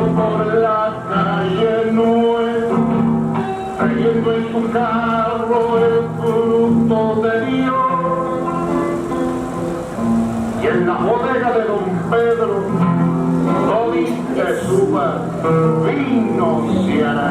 por la calle Nueva, trayendo en su carro el fruto de Dios. Y en la bodega de don Pedro, todita suba, vino se hará.